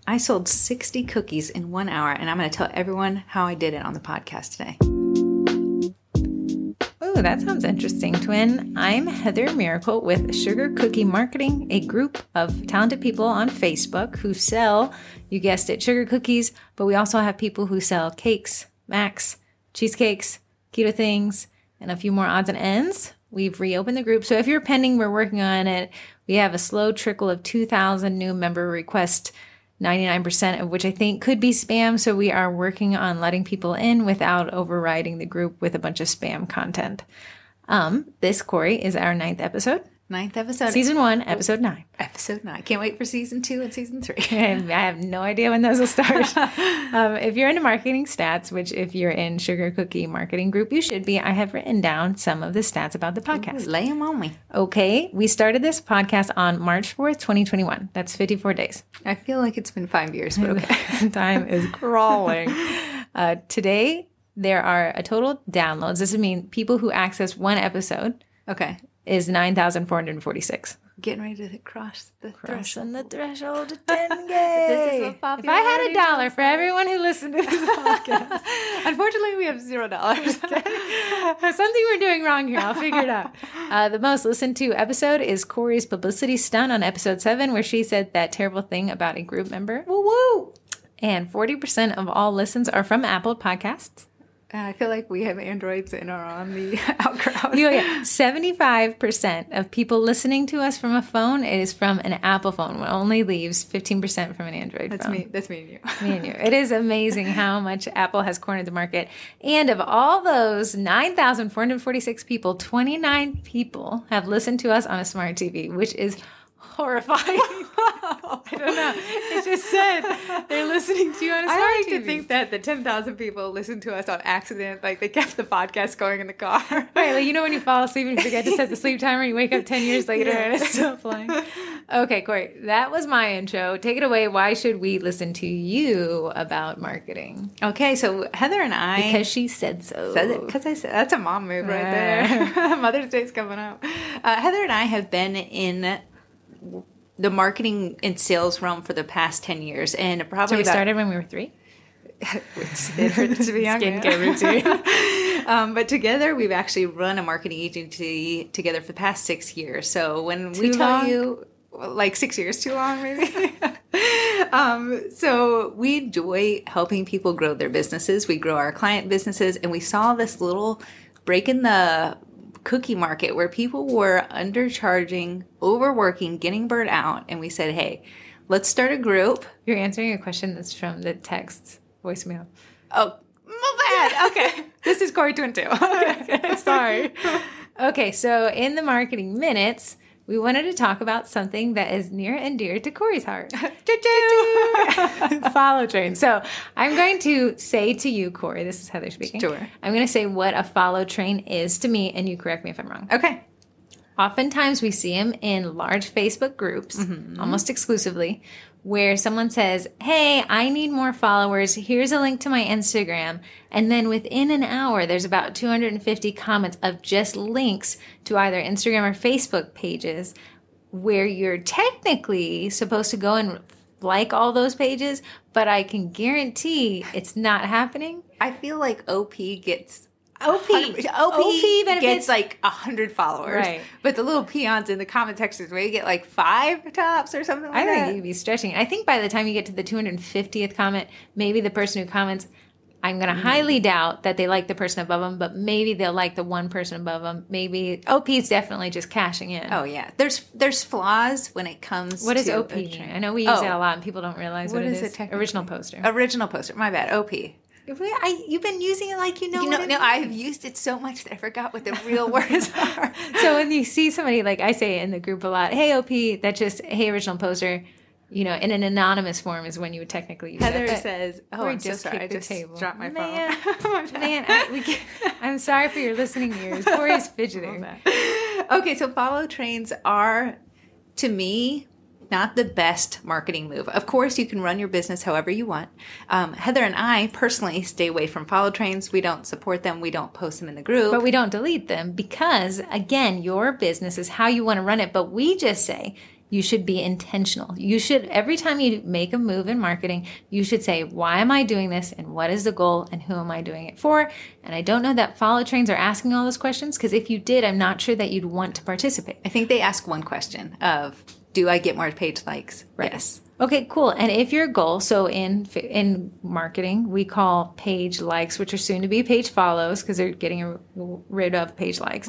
I sold 60 cookies in 1 hour, and I'm going to tell everyone how I did it on the podcast today. Oh, that sounds interesting, Twin. I'm Heather Miracle with Sugar Cookie Marketing, a group of talented people on Facebook who sell, you guessed it, sugar cookies, but we also have people who sell cakes, Macs, cheesecakes, keto things, and a few more odds and ends. We've reopened the group. So if you're pending, we're working on it. We have a slow trickle of 2,000 new member requests, 99% of which I think could be spam. So we are working on letting people in without overriding the group with a bunch of spam content. This, Corrie, is our 9th episode. 9th episode. Season 1, episode 9. Episode 9. Can't wait for season 2 and season 3. I have no idea when those will start. If you're into marketing stats, which if you're in Sugar Cookie Marketing Group, you should be, I have written down some of the stats about the podcast. Ooh, lay them on me. Okay. We started this podcast on March 4th, 2021. That's 54 days. I feel like it's been 5 years, but okay. Time is crawling. Today, there are a total downloads. This would mean people who access one episode. Okay. Is 9,446. Getting ready to cross the Crossing threshold. the threshold to 10K. This is what if I had $1 for everyone who listened to this podcast. Unfortunately, we have $0. There's something we're doing wrong here. I'll figure it out. The most listened to episode is Corrie's publicity stunt on episode 7, where she said that terrible thing about a group member. Woo woo! And 40% of all listens are from Apple Podcasts. I feel like we have androids and are on the out crowd. Yeah. 75% of people listening to us from a phone is from an Apple phone. It only leaves 15% from an Android phone. That's me and you. Me and you. It is amazing how much Apple has cornered the market. And of all those 9,446 people, 29 people have listened to us on a smart TV, which is horrifying. I don't know. It just said they're listening to you on a smart TV. I like to think that the 10,000 people listened to us on accident. Like they kept the podcast going in the car. Right. Like, you know when you fall asleep and you forget to set the sleep timer and you wake up 10 years later and it's still flying. Okay, Corrie. That was my intro. Take it away. Why should we listen to you about marketing? Okay. So Heather and I. Because she said so. Said it. Because I said that's a mom move right there. Mother's Day's coming up. Heather and I have been in the marketing and sales realm for the past 10 years. And probably so we started when we were 3? It hurts to be young. Skincare routine. But together, we've actually run a marketing agency together for the past 6 years. So when we tell you, like 6 years too long, maybe. So we enjoy helping people grow their businesses. We grow our client businesses. And we saw this little break in the cookie market where people were undercharging, overworking, getting burnt out. And we said, hey, let's start a group. You're answering a question that's from the text voicemail. Oh, my bad. Okay. This is Corrie Twin 2. Okay. Sorry. Okay. So in the marketing minutes, we wanted to talk about something that is near and dear to Corrie's heart. Follow train. So I'm going to say to you, Corrie, this is Heather speaking. Sure. I'm going to say what a follow train is to me, and you correct me if I'm wrong. Okay. Oftentimes we see them in large Facebook groups, almost exclusively, where someone says, hey, I need more followers. Here's a link to my Instagram. And then within an hour, there's about 250 comments of just links to either Instagram or Facebook pages where you're technically supposed to go and like all those pages, but I can guarantee it's not happening. I feel like OP benefits benefits like 100 followers. Right. But the little peons in the comment sections where you get like 5 tops or something like that. I think you'd be stretching. I think by the time you get to the 250th comment, maybe the person who comments, I'm going to highly doubt that they like the person above them, but maybe they'll like the one person above them. Maybe OP is definitely just cashing in. Oh, yeah. There's flaws when it comes to... What is OP? I know we use it a lot and people don't realize what it is. Original poster. Original poster. My bad. OP. You've been using it like you know what it no, is. I've used it so much that I forgot what the real words are. So when you see somebody, like I say in the group a lot, hey, OP, that's just, hey, original poster, in an anonymous form is when you would technically use Heather that. says, oh, I'm so sorry. I just dropped my phone. Man, I'm sorry for your listening ears. Corrie's fidgeting. Okay, so follow trains are, to me, not the best marketing move. Of course, you can run your business however you want. Heather and I personally stay away from follow trains. We don't support them. We don't post them in the group. But we don't delete them because, again, your business is how you want to run it. But we just say You should be intentional. You should, every time you make a move in marketing, you should say, why am I doing this? And what is the goal? And who am I doing it for? And I don't know that follow trains are asking all those questions, because if you did, I'm not sure that you'd want to participate. I think they ask one question of, do I get more page likes? Right. Yes. Okay, cool. And if your goal, so in marketing, we call page likes, which are soon to be page follows, because they're getting rid of page likes.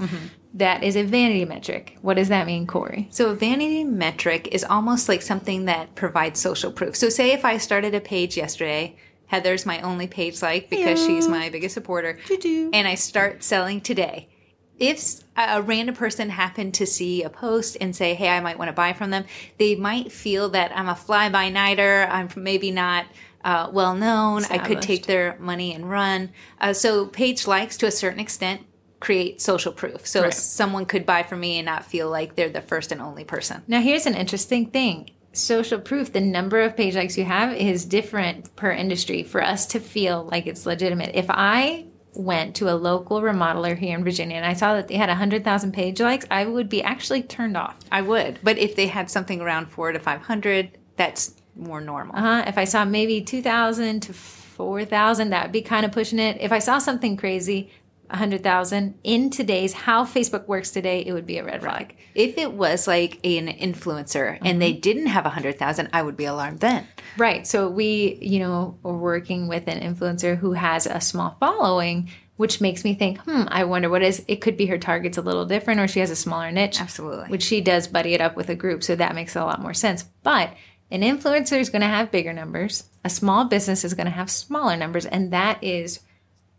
That is a vanity metric. What does that mean, Corrie? So a vanity metric is almost like something that provides social proof. So say if I started a page yesterday, Heather's my only page like because she's my biggest supporter, and I start selling today. If a random person happened to see a post and say, hey, I might want to buy from them, they might feel that I'm a fly-by-nighter. I'm maybe not well-known. I could take their money and run. So page likes, to a certain extent, create social proof. So someone could buy from me and not feel like they're the first and only person. Now, here's an interesting thing. Social proof, the number of page likes you have is different per industry for us to feel like it's legitimate. If I went to a local remodeler here in Virginia and I saw that they had 100,000 page likes, I would be actually turned off. I would. But if they had something around 400 to 500, that's more normal. If I saw maybe 2,000 to 4,000, that would be kind of pushing it. If I saw something crazy, 100,000 in today's how Facebook works today, it would be a red flag. If it was like an influencer and they didn't have 100,000, I would be alarmed then. Right. So we, are working with an influencer who has a small following, which makes me think, I wonder what is, it could be her target's a little different, or she has a smaller niche. Absolutely. Which she does buddy it up with a group. So that makes a lot more sense. But an influencer is going to have bigger numbers. A small business is going to have smaller numbers. And that is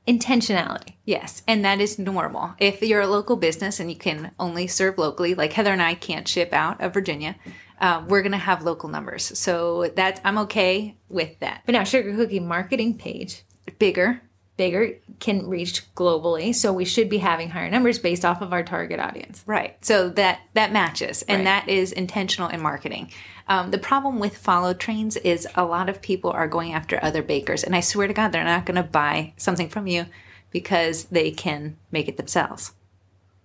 intentionality. Yes, and that is normal. If you're a local business and you can only serve locally, like Heather and I can't ship out of Virginia, we're going to have local numbers. So I'm okay with that. But now Sugar Cookie marketing page, bigger can reach globally. So we should be having higher numbers based off of our target audience. Right. So that matches. And that is intentional in marketing. The problem with follow trains is a lot of people are going after other bakers. And I swear to God, they're not going to buy something from you because they can make it themselves.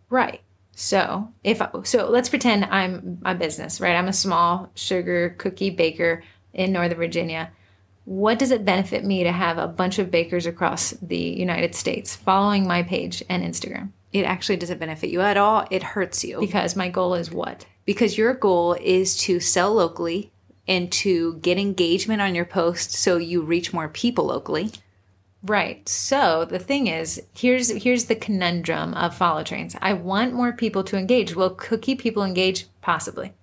Right. So let's pretend I'm a business, right? I'm a small sugar cookie baker in Northern Virginia. What does it benefit me to have a bunch of bakers across the United States following my page and Instagram? It actually doesn't benefit you at all. It hurts you. Because my goal is what? Because your goal is to sell locally and to get engagement on your post so you reach more people locally. Right. So the thing is, here's the conundrum of follow trains. I want more people to engage. Will cookie people engage? Possibly.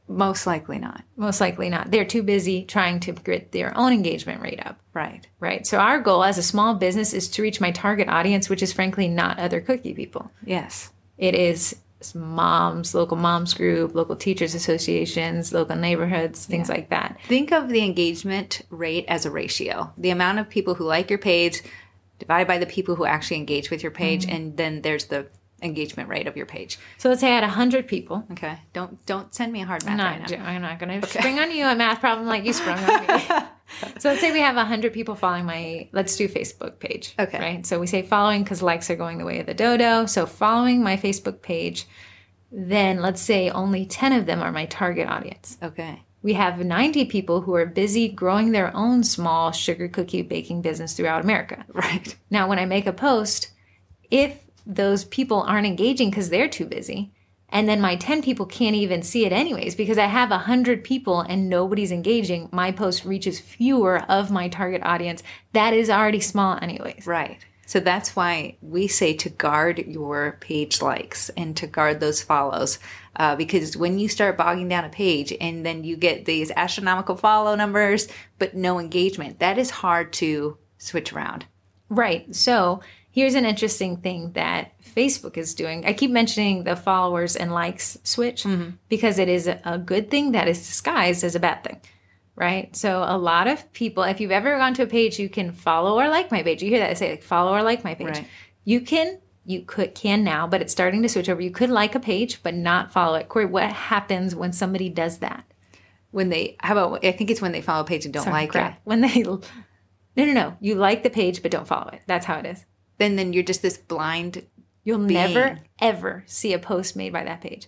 Most likely not. Most likely not. They're too busy trying to get their own engagement rate up. Right. Right. So our goal as a small business is to reach my target audience, which is frankly not other cookie people. Yes. It is moms, local moms group, local teachers associations, local neighborhoods, things like that. Think of the engagement rate as a ratio. The amount of people who like your page divided by the people who actually engage with your page, and then there's the engagement rate of your page. So let's say I had 100 people. Okay. Don't send me a hard math right now. I'm not going to spring on you a math problem like you sprung on me. So let's say we have 100 people following let's do Facebook page. Okay. Right? So we say following because likes are going the way of the dodo. So following my Facebook page, then let's say only 10 of them are my target audience. Okay. We have 90 people who are busy growing their own small sugar cookie baking business throughout America. Right. Now, when I make a post, if those people aren't engaging because they're too busy, and then my 10 people can't even see it anyways because I have 100 people and nobody's engaging, my post reaches fewer of my target audience. That is already small anyways. Right. So that's why we say to guard your page likes and to guard those follows. Because when you start bogging down a page and then you get these astronomical follow numbers, but no engagement, that is hard to switch around. Right. So here's an interesting thing that Facebook is doing. I keep mentioning the followers and likes switch because it is a good thing that is disguised as a bad thing, right? So a lot of people, if you've ever gone to a page, you can follow or like my page. You hear that? I say like follow or like my page. Right. You can now, but it's starting to switch over. You could like a page, but not follow it. Corrie, what happens when somebody does that? I think it's when they follow a page and don't like it. When they, no. You like the page, but don't follow it. That's how it is. Then you're just this blind You'll being. never, ever see a post made by that page.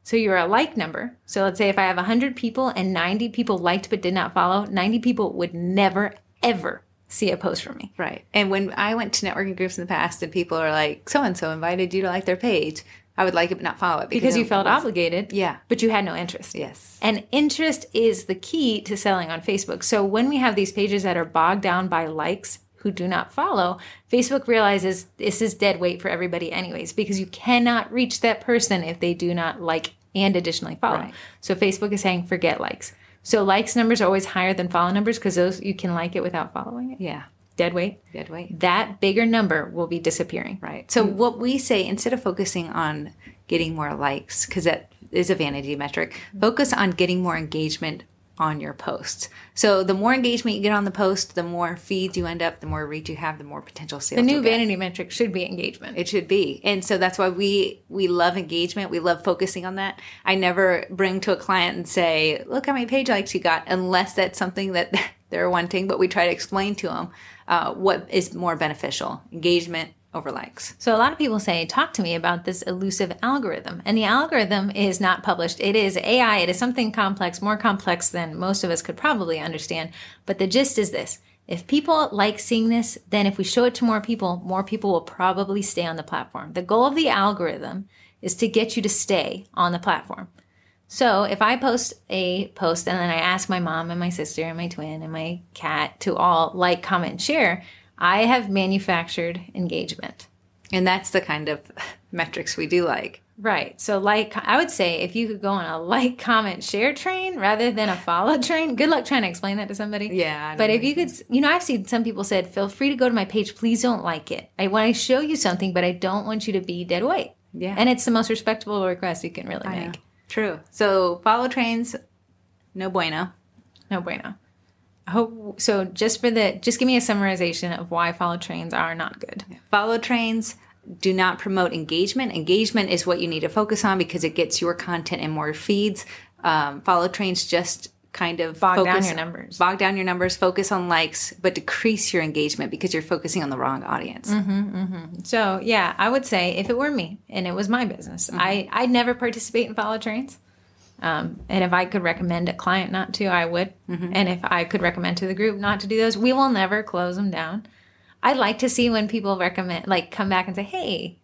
So you're a like number. So let's say if I have 100 people and 90 people liked but did not follow, 90 people would never, ever see a post from me. Right. And when I went to networking groups in the past and people are like, so-and-so invited you to like their page, I would like it but not follow it. Because you felt obligated. Yeah. But you had no interest. Yes. And interest is the key to selling on Facebook. So when we have these pages that are bogged down by likes who do not follow, Facebook realizes this is dead weight for everybody anyways, because you cannot reach that person if they do not like and additionally follow. Right. So Facebook is saying forget likes. So likes numbers are always higher than follow numbers because those you can like it without following it. Yeah. Dead weight. Dead weight. That bigger number will be disappearing. Right. So what we say, instead of focusing on getting more likes, because that is a vanity metric, focus on getting more engagement on your posts. So the more engagement you get on the post, the more feeds you end up, the more reach you have, the more potential sales. The new vanity metric should be engagement. It should be. And so that's why we love engagement. We love focusing on that. I never bring to a client and say, look how many page likes you got, unless that's something that they're wanting. But we try to explain to them what is more beneficial, engagement over likes. So a lot of people say, talk to me about this elusive algorithm. And the algorithm is not published. It is AI. It is something complex, more complex than most of us could probably understand. But the gist is this. If people like seeing this, then if we show it to more people will probably stay on the platform. The goal of the algorithm is to get you to stay on the platform. So if I post a post and then I ask my mom and my sister and my twin and my cat to all like, comment, share, I have manufactured engagement. And that's the kind of metrics we do like. Right. So like, I would say if you could go on a like, comment, share train rather than a follow train, good luck trying to explain that to somebody. Yeah. But if you could, I've seen some people said, feel free to go to my page. Please don't like it. I want to show you something, but I don't want you to be dead weight. Yeah. And it's the most respectable request you can really make. True. So follow trains, no bueno. No bueno. So just give me a summarization of why follow trains are not good. Follow trains do not promote engagement. Engagement is what you need to focus on because it gets your content in more feeds. Follow trains just kind of bog down your numbers. Bog down your numbers, focus on likes, but decrease your engagement because you're focusing on the wrong audience. So yeah, I would say if it were me and it was my business, I'd never participate in follow trains. And if I could recommend a client not to, I would. And if I could recommend to the group not to do those, we will never close them down. I'd like to see when people recommend, like come back and say, hey,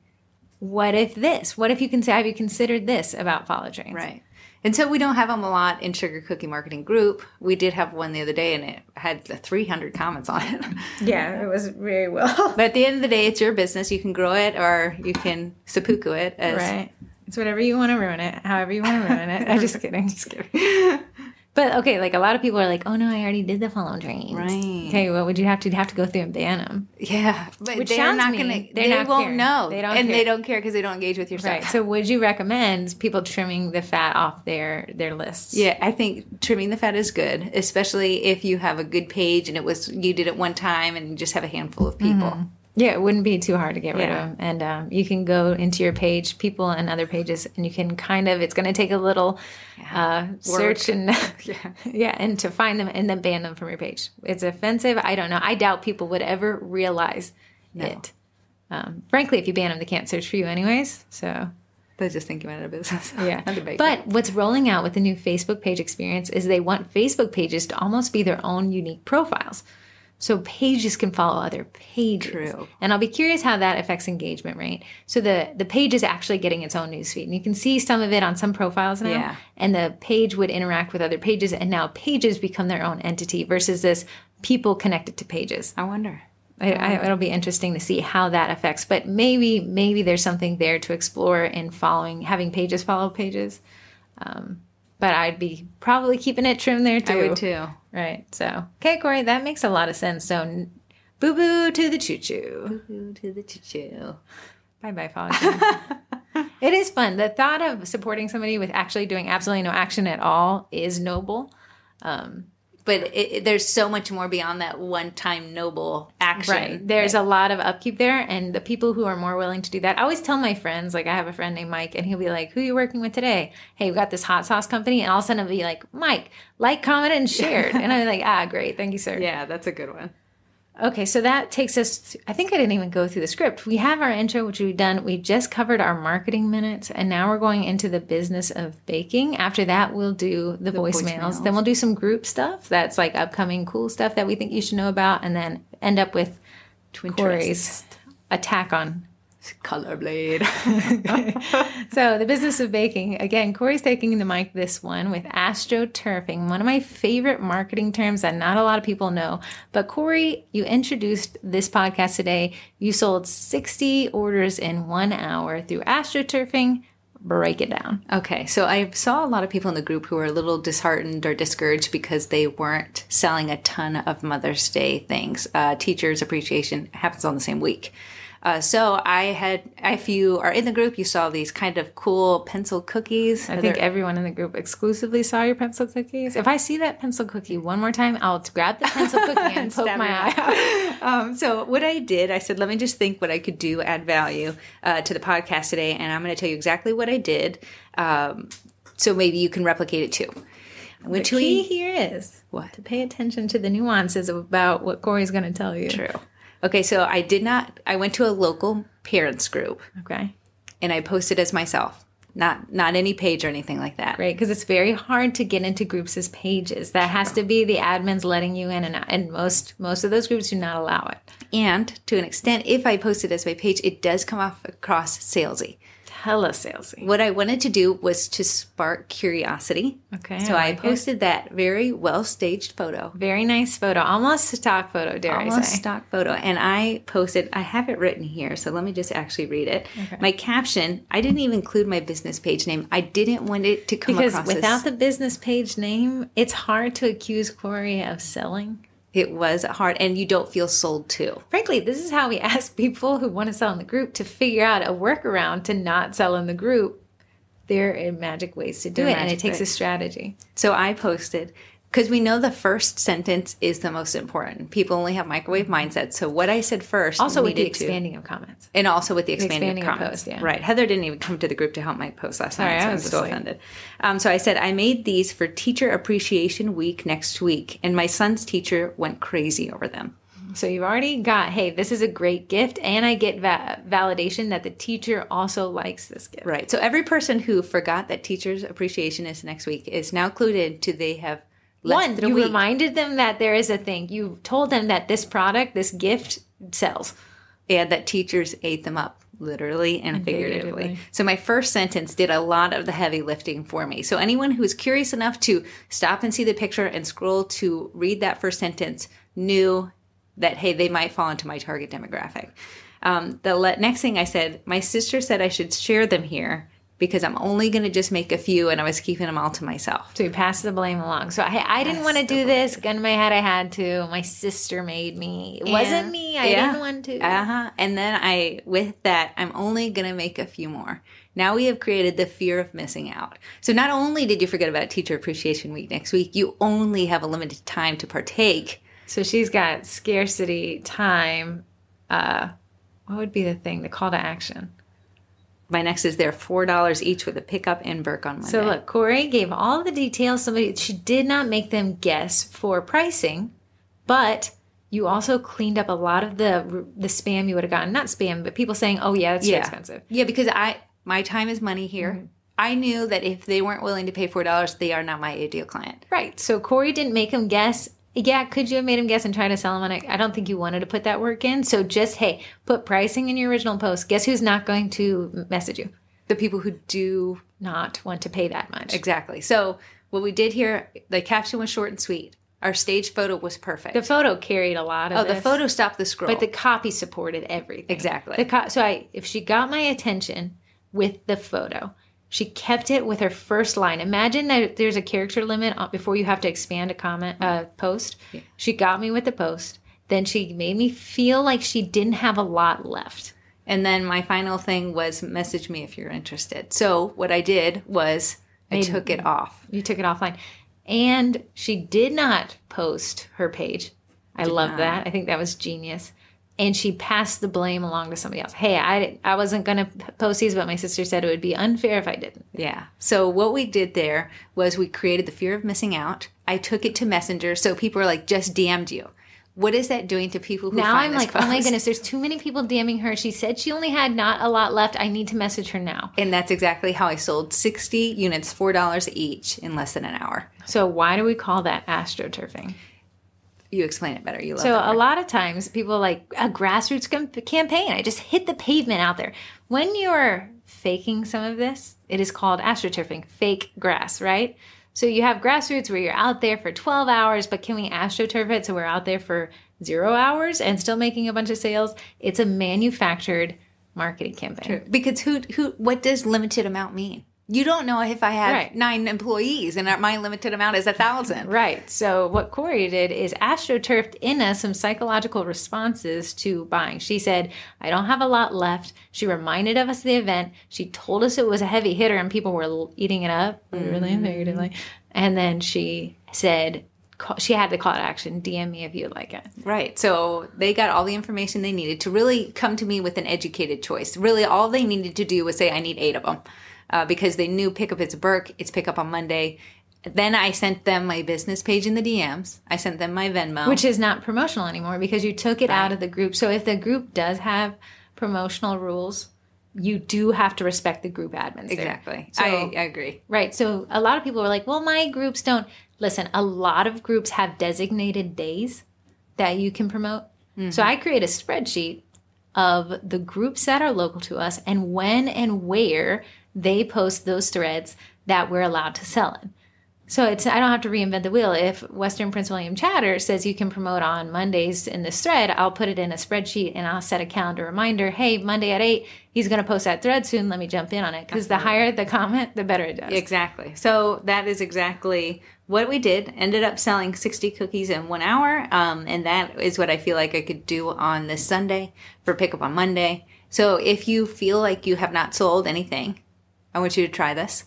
what if this? What if you can say, have you considered this about follow trains? Right. And so we don't have them a lot in Sugar Cookie Marketing Group. We did have one the other day and it had 300 comments on it. Yeah, it was very well. But at the end of the day, it's your business. You can grow it or you can seppuku it. Right. It's whatever you want to ruin it, however you want to ruin it. I'm just kidding. Just kidding. But okay, like a lot of people are like, oh no, I already did the follow trains. Right. Okay, well, would you have to go through and ban them? Yeah. But which they're not going to, they won't care. know. They don't and care. they don't care because they don't engage with your stuff. Right. So would you recommend people trimming the fat off their lists? Yeah, I think trimming the fat is good, especially if you have a good page and you did it one time and you just have a handful of people. Yeah, it wouldn't be too hard to get rid of them. And you can go into your page, people and other pages, and you can it's going to take a little search and and to find them and then ban them from your page. It's offensive. I don't know. I doubt people would ever realize it. Frankly, if you ban them, they can't search for you anyways. So they just think you went out of business. Yeah. But what's rolling out with the new Facebook page experience is they want Facebook pages to almost be their own unique profiles. So pages can follow other pages. True. And I'll be curious how that affects engagement rate. So the page is actually getting its own newsfeed. And you can see some of it on some profiles now. Yeah. And the page would interact with other pages. And now pages become their own entity versus this people connected to pages. I wonder. It'll be interesting to see how that affects. But maybe there's something there to explore in having pages follow pages. But I'd be probably keeping it trimmed there too. I would too. Right. So, okay, Corrie, that makes a lot of sense. So, boo-boo to the choo-choo. Boo-boo to the choo-choo. Bye-bye, follow. It is fun. The thought of supporting somebody with actually doing absolutely no action at all is noble. But there's so much more beyond that one-time noble action. Right. There's a lot of upkeep there, and the people who are more willing to do that. I always tell my friends, like I have a friend named Mike, and he'll be like, who are you working with today? Hey, we got this hot sauce company, and all of a sudden I'll be like, Mike, like, comment, and shared. And I'm like, great. Thank you, sir. Yeah, that's a good one. Okay, so that takes us, I think I didn't even go through the script. We have our intro, which we've done. We just covered our marketing minutes, and now we're going into the business of baking. After that, we'll do the voicemails. Then we'll do some group stuff. That's like upcoming cool stuff that we think you should know about, and then end up with Corrie's attack on color blade. So the business of baking. Again, Corrie's taking the mic this one with astroturfing, one of my favorite marketing terms that not a lot of people know. But Corrie, you introduced this podcast today. You sold 60 orders in 1 hour through astroturfing. Break it down. Okay, so I saw a lot of people in the group who were a little disheartened or discouraged because they weren't selling a ton of Mother's Day things. Teachers' appreciation happens on the same week. So if you are in the group, you saw these kind of cool pencil cookies. I think everyone in the group exclusively saw your pencil cookies. If I see that pencil cookie one more time, I'll grab the pencil cookie and poke my eye out. So what I did, I said, let me just think what I could do, add value to the podcast today. And I'm going to tell you exactly what I did. So maybe you can replicate it too. The key here is to pay attention to the nuances about what Corrie's going to tell you. True. Okay, so I went to a local parents group. Okay. And I posted as myself, not any page or anything like that. Great, because it's very hard to get into groups as pages. That has to be the admins letting you in, and most of those groups do not allow it. And to an extent, if I posted as my page, it does come off across salesy. Hella salesy. What I wanted to do was to spark curiosity. Okay. So I posted that very well-staged photo. Very nice photo. Almost a stock photo, dare I say. Almost stock photo. And I posted, I have it written here, so let me just actually read it. Okay. My caption, I didn't even include my business page name. I didn't want it to come across as... Because without the business page name, it's hard to accuse Corrie of selling. It was hard, and you don't feel sold to. Frankly, this is how we ask people who want to sell in the group to figure out a workaround to not sell in the group. There are magic ways to do it, and it takes a strategy. So I posted, because we know the first sentence is the most important. People only have microwave mindsets. So what I said first also with the expanding of comments. And also with the expanding of comments. Post, yeah. Right. Heather didn't even come to the group to help my post last night, so I was still offended. So I said, I made these for Teacher Appreciation Week next week, and my son's teacher went crazy over them. So you've already got, hey, this is a great gift, and I get validation that the teacher also likes this gift. Right. So every person who forgot that Teacher's Appreciation is next week is now clued in to they have you reminded them that there is a thing. You told them that this product, this gift, sells. And that teachers ate them up, literally and figuratively. So my first sentence did a lot of the heavy lifting for me. So anyone who is curious enough to stop and see the picture and scroll to read that first sentence knew that, hey, they might fall into my target demographic. The next thing I said, my sister said I should share them here, because I'm only going to just make a few, and I was keeping them all to myself. So you passed the blame along. So I didn't want to do this. Gun to my head, I had to. My sister made me. It wasn't me. I didn't want to. And then with that, I'm only going to make a few more. Now we have created the fear of missing out. So not only did you forget about Teacher Appreciation Week next week, you only have a limited time to partake. So she's got scarcity time. What would be the thing? The call to action. My next is they're $4 each with a pickup in Burke on Monday. So look, Corrie gave all the details. She did not make them guess for pricing, but you also cleaned up a lot of the spam you would have gotten. Not spam, but people saying, oh yeah, that's too expensive. Yeah, because my time is money here. Mm-hmm. I knew that if they weren't willing to pay $4, they are not my ideal client. Right. So Corrie didn't make them guess. Yeah, could you have made him guess and try to sell him on it? I don't think you wanted to put that work in. So just, hey, put pricing in your original post. Guess who's not going to message you? The people who do not want to pay that much. Exactly. So what we did here, the caption was short and sweet. Our stage photo was perfect. The photo carried a lot of this. The photo stopped the scroll. But the copy supported everything. Exactly. If she got my attention with the photo, she kept it with her first line. Imagine that there's a character limit before you have to expand a post. Yeah. She got me with the post. Then she made me feel like she didn't have a lot left. And then my final thing was message me if you're interested. So what I did was I took it off. You took it offline. And she did not post her page. I love that. I think that was genius. And she passed the blame along to somebody else. Hey, I wasn't going to post these, but my sister said it would be unfair if I didn't. Yeah. So what we did there was we created the fear of missing out. I took it to Messenger. So people are like, just DM'd you. What is that doing to people who now find I'm this like, post? oh my goodness, there's too many people DMing her. She said she only had not a lot left. I need to message her now. And that's exactly how I sold 60 units, $4 each in less than an hour. So why do we call that astroturfing? You explain it better. You love So that a word. lot of times people are like, a grassroots campaign. I just hit the pavement out there. When you're faking some of this, it is called astroturfing, fake grass, right? So you have grassroots where you're out there for 12 hours, but can we astroturf it so we're out there for 0 hours and still making a bunch of sales? It's a manufactured marketing campaign. True. Because what does limited amount mean? You don't know if I have Right. 9 employees and my limited amount is 1,000. Right. So what Corrie did is astroturfed in us some psychological responses to buying. She said, I don't have a lot left. She reminded of us of the event. She told us it was a heavy hitter and people were eating it up, really figuratively. And then she said, she had the call to action, DM me if you'd like it. Right. So they got all the information they needed to really come to me with an educated choice. Really, all they needed to do was say, I need 8 of them. Because they knew pick up it's Burke, it's pick up on Monday. Then I sent them my business page in the DMs. I sent them my Venmo. Which is not promotional anymore because you took it out of the group. So if the group does have promotional rules, you do have to respect the group admins. Exactly. So, I agree. Right. So a lot of people are like, well, my groups don't. Listen, a lot of groups have designated days that you can promote. Mm-hmm. So I create a spreadsheet of the groups that are local to us and when and where they post those threads that we're allowed to sell in. So I don't have to reinvent the wheel. If Western Prince William Chatter says you can promote on Mondays in this thread, I'll put it in a spreadsheet and I'll set a calendar reminder. Hey, Monday at 8, he's going to post that thread soon. Let me jump in on it. Because the higher the comment, the better it does. Exactly. So that is exactly what we did. Ended up selling 60 cookies in 1 hour. And that is what I feel like I could do on this Sunday for pickup on Monday. So if you feel like you have not sold anything, I want you to try this.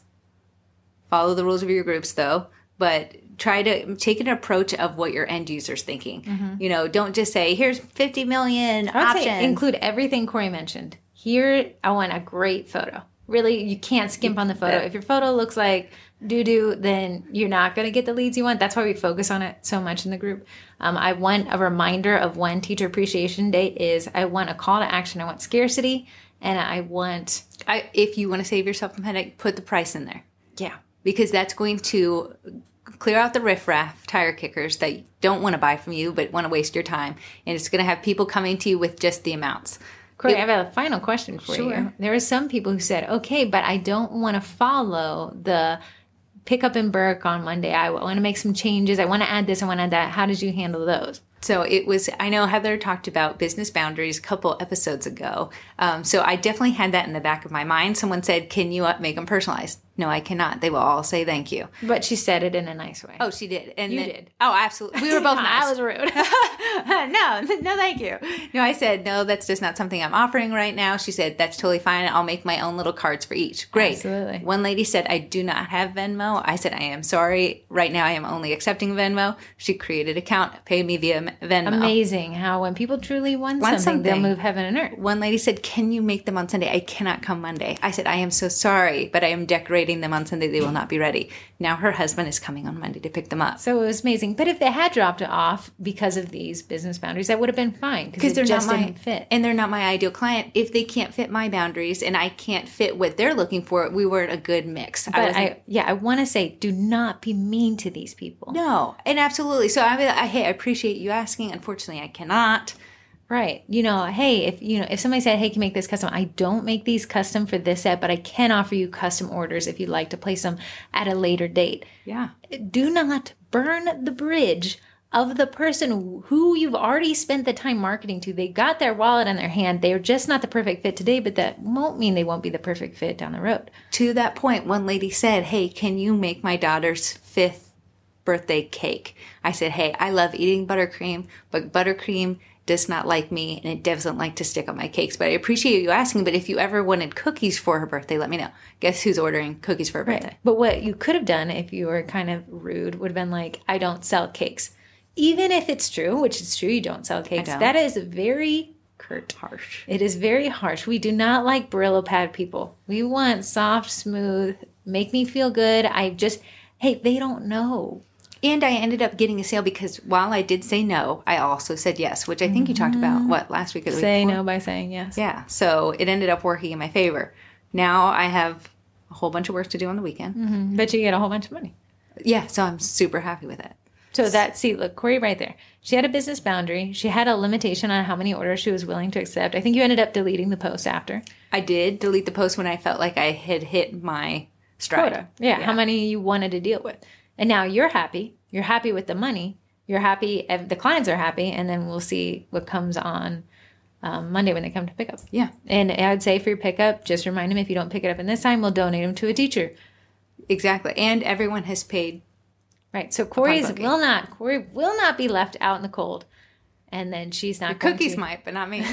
Follow the rules of your groups, though, but try to take an approach of what your end user's thinking. Mm-hmm. Don't just say, here's 50 million options. Say include everything Corrie mentioned. Here, I want a great photo. Really, you can't skimp on the photo. If your photo looks like doo-doo, then you're not going to get the leads you want. That's why we focus on it so much in the group. I want a reminder of when Teacher Appreciation Day is. I want a call to action. I want scarcity. And if you want to save yourself some headache, put the price in there. Yeah. Because that's going to clear out the riffraff tire kickers that don't want to buy from you but want to waste your time. And it's going to have people coming to you with just the amounts. Corrie, I have a final question for you. There were some people who said, okay, but I don't want to follow the pick up in Burke on Monday. I want to make some changes. I want to add this. I want to add that. How did you handle those? So I know Heather talked about business boundaries a couple episodes ago. So I definitely had that in the back of my mind. Someone said, can you make them personalized? No, I cannot. They will all say thank you. But she said it in a nice way. Oh, she did. And you did. Oh, absolutely. We were both nice. I was rude. No, thank you. No, I said, no, that's just not something I'm offering right now. She said, that's totally fine. I'll make my own little cards for each. Great. Absolutely. One lady said, I do not have Venmo. I said, I am sorry. Right now, I am only accepting Venmo. She created an account, paid me via Venmo. Amazing how when people truly want something, they'll move heaven and earth. One lady said, can you make them on Sunday? I cannot come Monday. I said, I am so sorry, but I am decorating them on Sunday. They will not be ready. Now her husband is coming on Monday to pick them up. So it was amazing. But if they had dropped it off because of these business boundaries, that would have been fine because it just didn't fit. And they're not my ideal client. If they can't fit my boundaries and I can't fit what they're looking for, we weren't a good mix. But I want to say, do not be mean to these people. No, and absolutely. So I appreciate you asking. Unfortunately, I cannot. Right. Hey, if somebody said, hey, can you make this custom? I don't make these custom for this set, but I can offer you custom orders if you'd like to place them at a later date. Yeah. Do not burn the bridge of the person who you've already spent the time marketing to. They got their wallet in their hand. They're just not the perfect fit today, but that won't mean they won't be the perfect fit down the road. To that point, one lady said, hey, can you make my daughter's 5th birthday cake? I said, hey, I love eating buttercream, but buttercream does not like me and it doesn't like to stick on my cakes. But I appreciate you asking. But if you ever wanted cookies for her birthday, let me know. Guess who's ordering cookies for her birthday? Right. But what you could have done if you were kind of rude would have been like, I don't sell cakes. Even if it's true, which is true, you don't sell cakes. That is very curt. Harsh. It is very harsh. We do not like Brillo pad people. We want soft, smooth, make me feel good. Hey, they don't know. And I ended up getting a sale because while I did say no, I also said yes, which I think you talked about, last week or the week Say before? no by saying yes. Yeah. So it ended up working in my favor. Now I have a whole bunch of work to do on the weekend. But you get a whole bunch of money. Yeah. So I'm super happy with it. So look, Corrie right there. She had a business boundary. She had a limitation on how many orders she was willing to accept. I think you ended up deleting the post after. I did delete the post when I felt like I had hit my stride. Quota. Yeah, how many you wanted to deal with. And now you're happy. You're happy with the money. You're happy. The clients are happy. And then we'll see what comes on Monday when they come to pick up. Yeah. And I would say for your pickup, just remind them if you don't pick it up in this time, we'll donate them to a teacher. Exactly. And everyone has paid. Right. So Corrie will not be left out in the cold. And then she's not going Cookies to. might, but not me.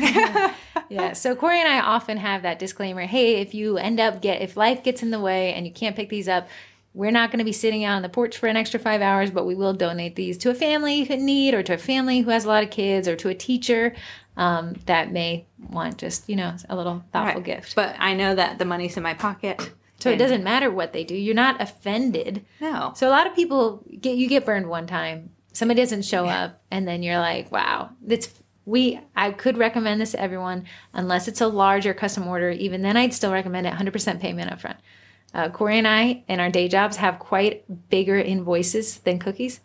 Yeah. So Corrie and I often have that disclaimer. Hey, if life gets in the way and you can't pick these up, we're not going to be sitting out on the porch for an extra 5 hours, but we will donate these to a family who need, or to a family who has a lot of kids, or to a teacher that may want just, a little thoughtful gift. But I know that the money's in my pocket. So it doesn't matter what they do. You're not offended. No. So a lot of people get burned one time. Somebody doesn't show up, and then you're like, wow, I could recommend this to everyone unless it's a larger custom order. Even then, I'd still recommend it 100% payment up front. Corrie and I, in our day jobs, have quite bigger invoices than cookies.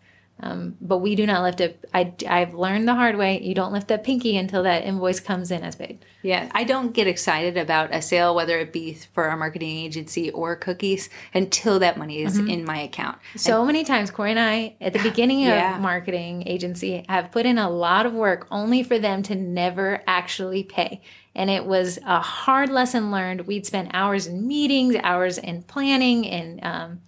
But we do not lift it. I've learned the hard way. You don't lift that pinky until that invoice comes in as paid. Yeah, I don't get excited about a sale, whether it be for a marketing agency or cookies, until that money is in my account. So many times, Corrie and I, at the beginning of marketing agency, have put in a lot of work only for them to never actually pay. And it was a hard lesson learned. We'd spend hours in meetings, hours in planning, and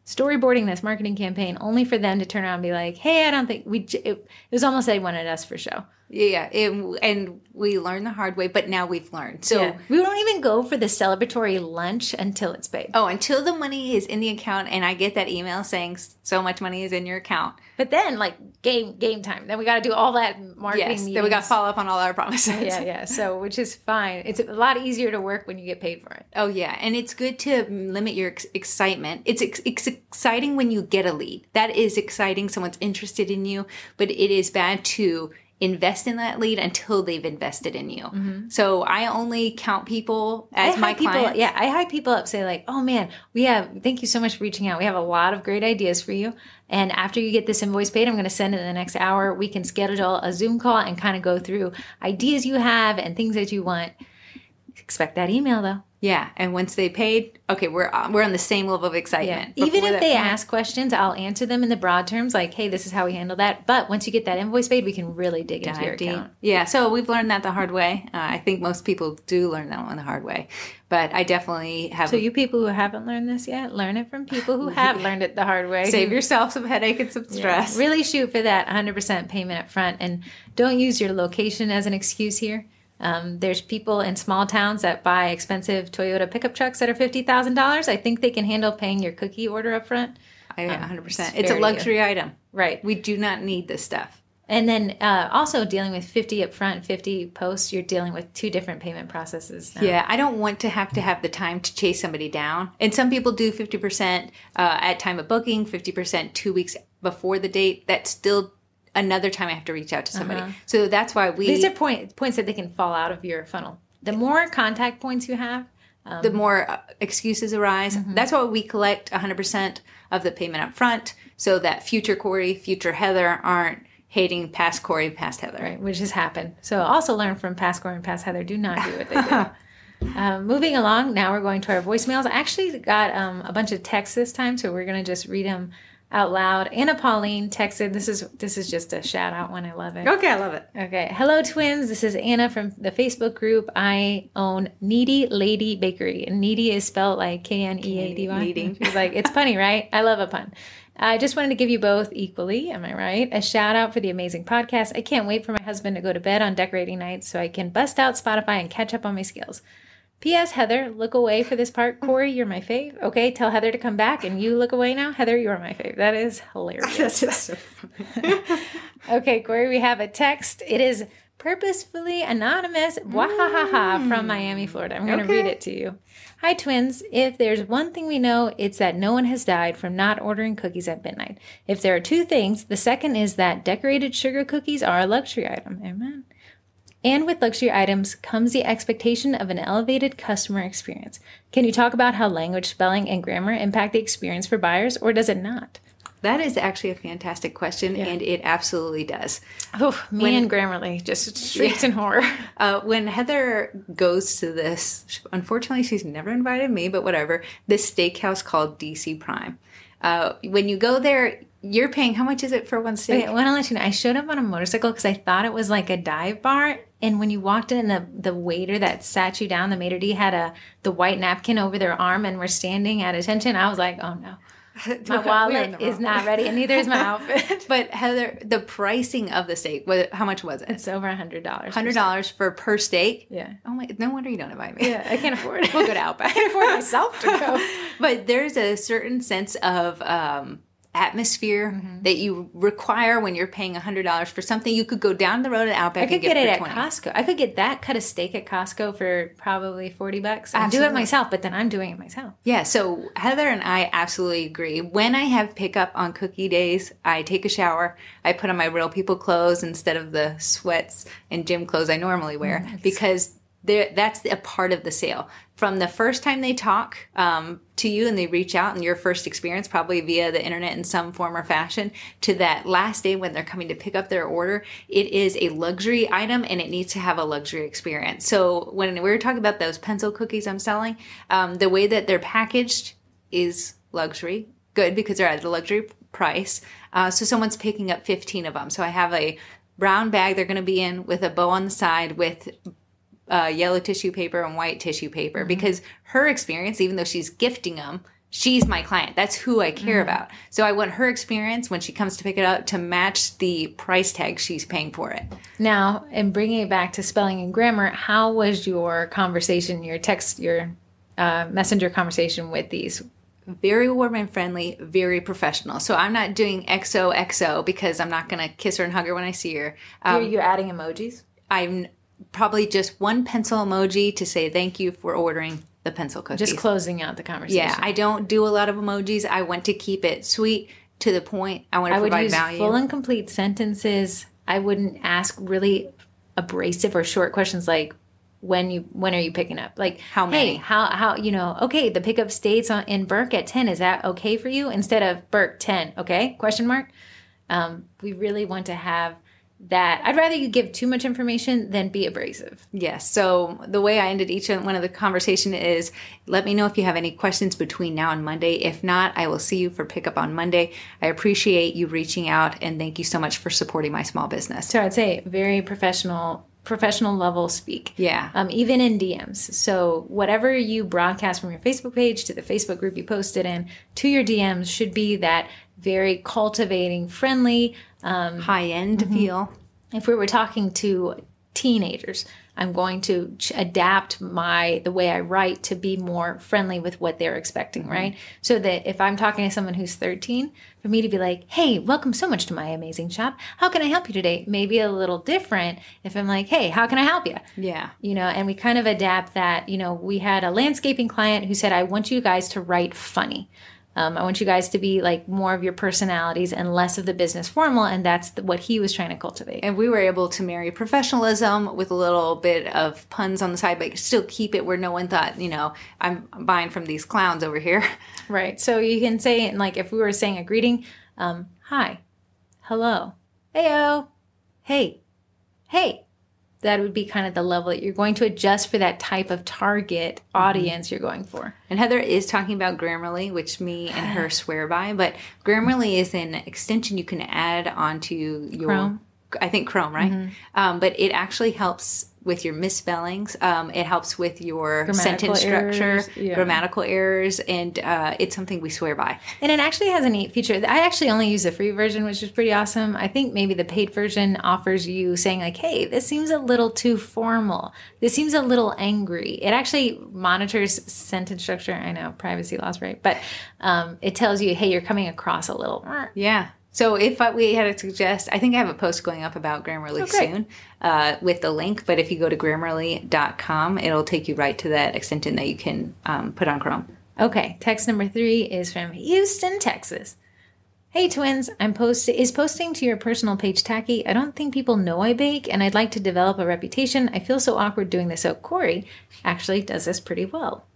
storyboarding this marketing campaign, only for them to turn around and be like, hey, I don't think it was almost they wanted us for show. Yeah, and we learned the hard way, but now we've learned. So we don't even go for the celebratory lunch until it's paid. Oh, until the money is in the account and I get that email saying so much money is in your account. But then, game time. Then we got to do all that marketing meetings. Then we got to follow up on all our promises. Yeah. So, which is fine. It's a lot easier to work when you get paid for it. Oh, yeah. And it's good to limit your excitement. It's exciting when you get a lead. That is exciting. Someone's interested in you. But it is bad to invest in that lead until they've invested in you. Mm-hmm. So I only count people as my clients. I hype people up, say like, oh man, thank you so much for reaching out. We have a lot of great ideas for you. And after you get this invoice paid, I'm going to send it in the next hour. We can schedule a Zoom call and kind of go through ideas you have and things that you want. Expect that email though. Yeah, and once they paid, okay, we're on the same level of excitement. Yeah. Even if they ask questions, I'll answer them in the broad terms, like, hey, this is how we handle that. But once you get that invoice paid, we can really dig into your account. Yeah, so we've learned that the hard way. I think most people do learn that one the hard way. But I definitely have... So you people who haven't learned this yet, learn it from people who have learned it the hard way. Save yourself some headache and some stress. Yeah. Really shoot for that 100% payment up front. And don't use your location as an excuse here. There's people in small towns that buy expensive Toyota pickup trucks that are $50,000. I think they can handle paying your cookie order up front. 100%. It's a luxury item. Right. We do not need this stuff. And then also dealing with 50 up front, 50 posts, you're dealing with two different payment processes now. Yeah, I don't want to have the time to chase somebody down. And some people do 50% at time of booking, 50% 2 weeks before the date. That's still another time I have to reach out to somebody. So that's why these are points that they can fall out of your funnel. The more contact points you have, the more excuses arise. Mm-hmm. That's why we collect 100% of the payment up front, so that future Corrie, future Heather aren't hating past Corrie, past Heather. Right, which has happened. So also learn from past Corrie and past Heather. Do not do what they do. Moving along, now we're going to our voicemails. I actually got a bunch of texts this time, so we're going to just read them out loud. Anna Pauline texted, this is just a shout out one. I love it. Okay, I love it. Okay. Hello, twins. This is Anna from the Facebook group. I own Needy Lady Bakery. And needy is spelled like Kneady. Needy. She's like, it's funny, right? I love a pun. I just wanted to give you both equally, am I right? A shout out for the amazing podcast. I can't wait for my husband to go to bed on decorating nights so I can bust out Spotify and catch up on my skills. P.S. Heather, look away for this part. Corrie, you're my fave. Okay, tell Heather to come back, and you look away now. Heather, you're my fave. That is hilarious. That's so funny. Okay, Corrie, we have a text. It is Purposefully Anonymous, wahahaha, from Miami, Florida. I'm going to read it to you. Hi, twins. If there's one thing we know, it's that no one has died from not ordering cookies at midnight. If there are two things, the second is that decorated sugar cookies are a luxury item. Amen. And with luxury items comes the expectation of an elevated customer experience. Can you talk about how language, spelling, and grammar impact the experience for buyers, or does it not? That is actually a fantastic question, and it absolutely does. Oh, me and Grammarly just shrieked in horror. When Heather goes to this, unfortunately, she's never invited me, but whatever, this steakhouse called DC Prime. When you go there, you're paying, how much is it for one steak? Okay, I want to let you know, I showed up on a motorcycle because I thought it was like a dive bar. And when you walked in, the waiter that sat you down, the maitre d' had the white napkin over their arm and were standing at attention. I was like, oh no. My wallet is not ready, and neither is my outfit. But Heather, the pricing of the steak, how much was it? It's over $100. $100 for per steak? Yeah. Oh my, no wonder you don't invite me. Yeah, I can't afford it. We'll go to Outback. I can't afford myself to go. But there's a certain sense of atmosphere that you require when you're paying $100 for something. You could go down the road at Outback. I could get it at Costco. I could get that cut of steak at Costco for probably $40 and do it myself, but then I'm doing it myself. Yeah, so Heather and I absolutely agree. When I have pickup on cookie days, I take a shower. I put on my Real People clothes instead of the sweats and gym clothes I normally wear because that's a part of the sale. From the first time they talk to you and they reach out in your first experience, probably via the internet in some form or fashion, to that last day when they're coming to pick up their order, it is a luxury item and it needs to have a luxury experience. So when we were talking about those pencil cookies I'm selling, the way that they're packaged is luxury. Good, because they're at a luxury price. So someone's picking up 15 of them. So I have a brown bag they're going to be in with a bow on the side with yellow tissue paper and white tissue paper, because her experience, even though she's gifting them, she's my client. That's who I care about. So I want her experience when she comes to pick it up to match the price tag she's paying for it. Now, and bringing it back to spelling and grammar, how was your conversation, your text, your messenger conversation with these? Very warm and friendly, very professional. So I'm not doing XOXO because I'm not going to kiss her and hug her when I see her. Are you adding emojis? I'm probably just one pencil emoji to say thank you for ordering the pencil cookies. Just closing out the conversation. Yeah, I don't do a lot of emojis. I want to keep it sweet, to the point. I want to provide value. I would use full and complete sentences. I wouldn't ask really abrasive or short questions like, when are you picking up? Like, how many? Hey, how okay, the pickup states in Burke at 10. Is that okay for you? Instead of Burke 10, okay? Question mark. We really want to have that. I'd rather you give too much information than be abrasive. Yes. So the way I ended each one of the conversation is, let me know if you have any questions between now and Monday. If not, I will see you for pickup on Monday. I appreciate you reaching out, and thank you so much for supporting my small business. So I'd say very professional level speak. Yeah. Even in DMs. So whatever you broadcast from your Facebook page to the Facebook group you posted in to your DMs should be that very cultivating, friendly, high-end feel. If we were talking to teenagers, I'm going to adapt the way I write to be more friendly with what they're expecting, right? So that if I'm talking to someone who's 13, for me to be like, hey, welcome so much to my amazing shop. How can I help you today? Maybe a little different if I'm like, hey, how can I help you? Yeah. And we kind of adapt that. We had a landscaping client who said, I want you guys to write funny. I want you guys to be like more of your personalities and less of the business formal. And that's what he was trying to cultivate. And we were able to marry professionalism with a little bit of puns on the side, but still keep it where no one thought, I'm buying from these clowns over here. Right. So you can say, like, if we were saying a greeting, hi, hello, heyo, hey. That would be kind of the level that you're going to adjust for that type of target audience you're going for. And Heather is talking about Grammarly, which me and her swear by, but Grammarly is an extension you can add onto your Chrome. I think Chrome, right? But it actually helps with your misspellings. It helps with your grammatical sentence structure, errors, grammatical errors, and it's something we swear by. And it actually has a neat feature. I actually only use the free version, which is pretty awesome. I think maybe the paid version offers you saying like, hey, this seems a little too formal. This seems a little angry. It actually monitors sentence structure. I know, privacy laws, right? But it tells you, hey, you're coming across a little. Yeah. So if we had to suggest, I think I have a post going up about Grammarly soon with the link. But if you go to Grammarly.com, it'll take you right to that extension that you can put on Chrome. Okay. Text number 3 is from Houston, Texas. Hey twins, is posting to your personal page tacky? I don't think people know I bake, and I'd like to develop a reputation. I feel so awkward doing this. So Corrie actually does this pretty well.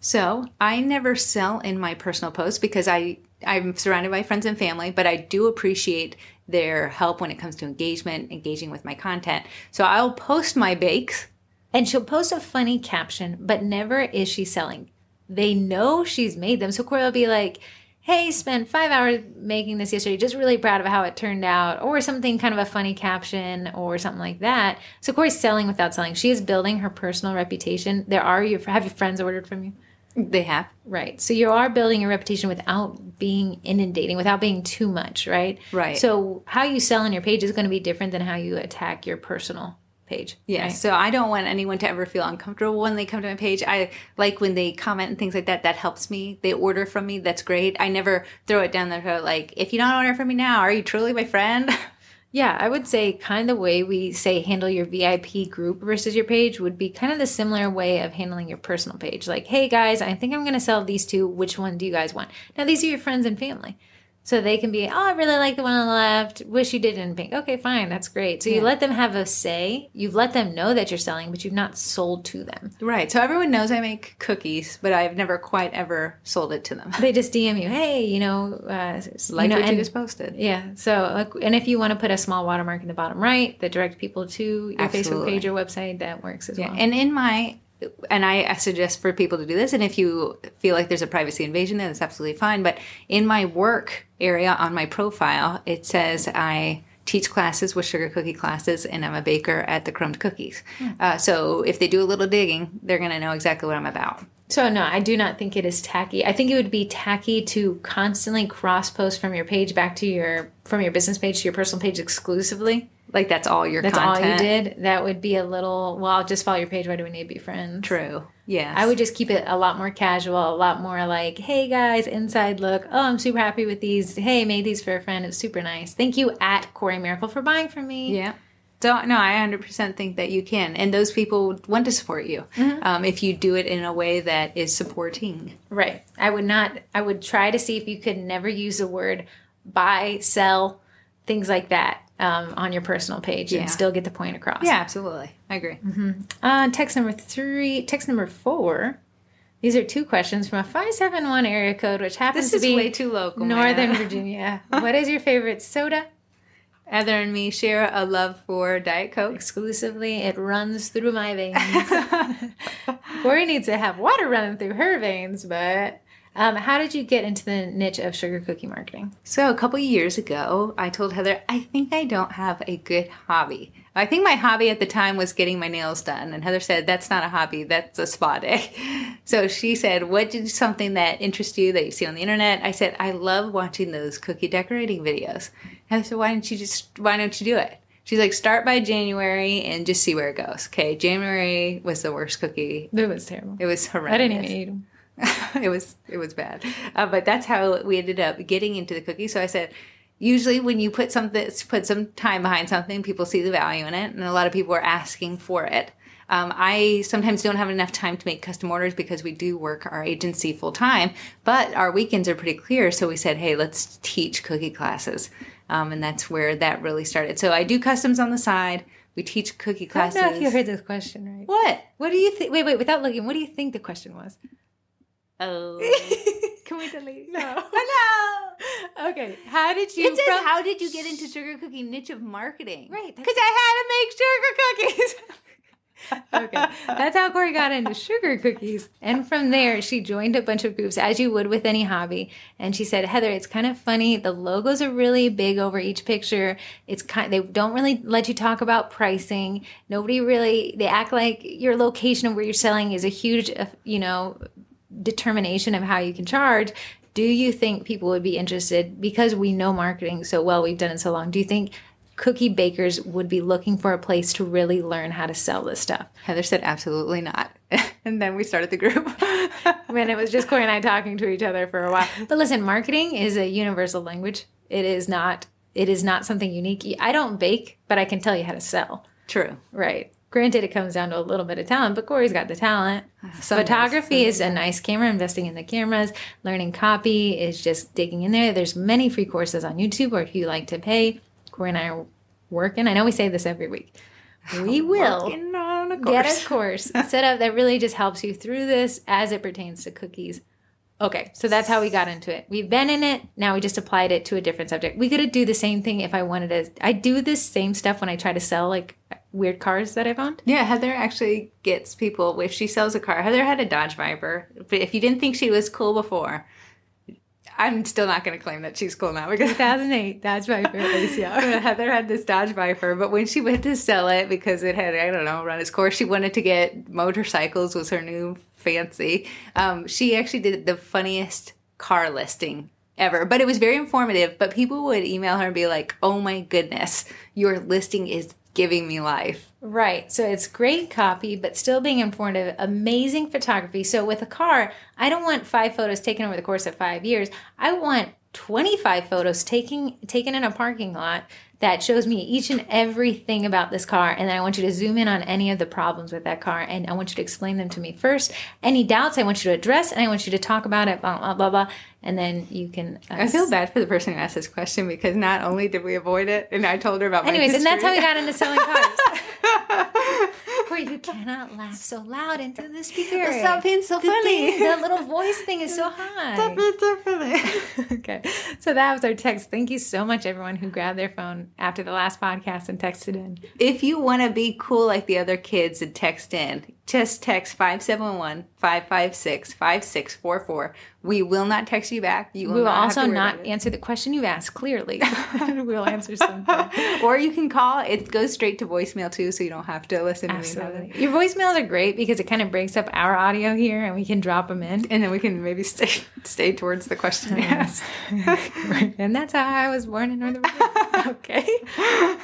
So I never sell in my personal posts because I'm surrounded by friends and family, but I do appreciate their help when it comes to engaging with my content. So I'll post my bakes. And she'll post a funny caption, but never is she selling. They know she's made them. So Corrie will be like, hey, spent 5 hours making this yesterday, just really proud of how it turned out, or something kind of a funny caption or something like that. So Corrie's selling without selling. She is building her personal reputation. Have your friends ordered from you? They have. Right. So you are building a reputation without being inundating, without being too much, right? Right. So how you sell on your page is going to be different than how you attack your personal page. Yeah. Right? So I don't want anyone to ever feel uncomfortable when they come to my page. I like when they comment and things like that. That helps me. They order from me. That's great. I never throw it down their throat like, if you don't order from me now, are you truly my friend? Yeah, I would say kind of the way we say handle your VIP group versus your page would be kind of the similar way of handling your personal page. Like, hey guys, I think I'm going to sell these 2. Which one do you guys want? Now, these are your friends and family. So they can be, oh, I really like the one on the left. Wish you did it in pink. Okay, fine. That's great. So you let them have a say. You've let them know that you're selling, but you've not sold to them. Right. So everyone knows I make cookies, but I've never quite ever sold it to them. They just DM you, hey, what you just posted. Yeah. So, and if you want to put a small watermark in the bottom right that direct people to your Facebook page or website, that works as well. And I suggest for people to do this, and if you feel like there's a privacy invasion there, that's absolutely fine. But in my work area on my profile, it says I teach classes with sugar cookie classes, and I'm a baker at the Crumbed Cookies. So if they do a little digging, they're going to know exactly what I'm about. So no, I do not think it is tacky. I think it would be tacky to constantly cross-post from your page back to from your business page to your personal page exclusively. Like that's all your content. That's all you did. That would be a little, well, I'll just follow your page. Why do we need to be friends? True. Yes. I would just keep it a lot more casual, a lot more like, hey guys, inside look. Oh, I'm super happy with these. Hey, made these for a friend. It's super nice. Thank you at Corrie Miracle for buying from me. Yeah. So, no, I 100% think that you can. And those people want to support you if you do it in a way that is supporting. Right. I would try to see if you could never use the word buy, sell, things like that on your personal page and still get the point across. Yeah, absolutely. I agree. Text number 4. These are 2 questions from a 571 area code, which happens to be way too local, Northern Virginia. What is your favorite soda? Heather and me share a love for Diet Coke. Exclusively, it runs through my veins. Corrie needs to have water running through her veins, but how did you get into the niche of sugar cookie marketing? So a couple of years ago, I told Heather, I think I don't have a good hobby. I think my hobby at the time was getting my nails done. And Heather said, that's not a hobby, that's a spa day. So she said, what is something that interests you that you see on the internet? I said, I love watching those cookie decorating videos. Heather said, why don't you do it? She's like, start by January and just see where it goes. Okay, January was the worst cookie. It was terrible. It was horrendous. I didn't even eat them. It was bad. But that's how we ended up getting into the cookie. So I said, usually when you put some time behind something, people see the value in it. And a lot of people are asking for it. I sometimes don't have enough time to make custom orders because we do work our agency full time, but our weekends are pretty clear. So we said, hey, let's teach cookie classes. And that's where that really started. So I do customs on the side. We teach cookie classes. I don't know if you heard this question right. What? What do you think? Wait, without looking, what do you think the question was? Oh. Can we delete? No. No. Okay. How did you... It says, how did you get into sugar cookie niche of marketing? Right. Because I had to make sugar cookies. Okay. That's how Corrie got into sugar cookies. And from there, she joined a bunch of groups, as you would with any hobby. And she said, Heather, it's kind of funny. The logos are really big over each picture. They don't really let you talk about pricing. They act like your location of where you're selling is a huge, determination of how you can charge. Do you think people would be interested, because we know marketing so well, we've done it so long, do you think cookie bakers would be looking for a place to really learn how to sell this stuff? Heather said absolutely not. And then we started the group. It was just Corrie and I talking to each other for a while. But listen, marketing is a universal language. It is not something unique. I don't bake, but I can tell you how to sell. True. Right. Granted, it comes down to a little bit of talent, but Corey's got the talent. Photography is a nice camera, investing in the cameras. Learning copy is just digging in there. There's many free courses on YouTube, or if you like to pay, Corey and I are working. I know we say this every week. We will get a course set up that really just helps you through this as it pertains to cookies. Okay, so that's how we got into it. We've been in it. Now we just applied it to a different subject. We could do the same thing if I wanted to. I do this same stuff when I try to sell like weird cars that I've owned. Yeah, Heather actually gets people, if she sells a car. Heather had a Dodge Viper. But if you didn't think she was cool before, I'm still not going to claim that she's cool now because 2008 Dodge Viper ACR. Heather had this Dodge Viper, but when she went to sell it because it had, I don't know, run its course, she wanted to get motorcycles was her new fancy. She actually did the funniest car listing ever, but it was very informative. But people would email her and be like, "Oh my goodness, your listing is giving me life." Right. So it's great copy, but still being informative, amazing photography. So with a car, I don't want 5 photos taken over the course of 5 years. I want 25 photos taken in a parking lot that shows me each and everything about this car. And then I want you to zoom in on any of the problems with that car. And I want you to explain them to me first. Any doubts I want you to address, and I want you to talk about it, blah, blah, blah, blah. And then you can... I feel bad for the person who asked this question because not only did we avoid it, and I told her about my history. And that's how we got into selling cars. Corey, you cannot laugh so loud into the speaker. Stop being so funny. The little voice thing is so high. Stop being so funny. Okay. So that was our text. Thank you so much, everyone who grabbed their phone after the last podcast and texted in. If you want to be cool like the other kids and text in, just text 571-556-5644. We will not text you back. We will also not answer the question you asked clearly. We'll answer something. Or you can call. It goes straight to voicemail too, so you don't have to listen to me. Your voicemails are great because it kind of breaks up our audio here and we can drop them in. And then we can maybe stay towards the question you asked. And that's how I was born in Northern Virginia.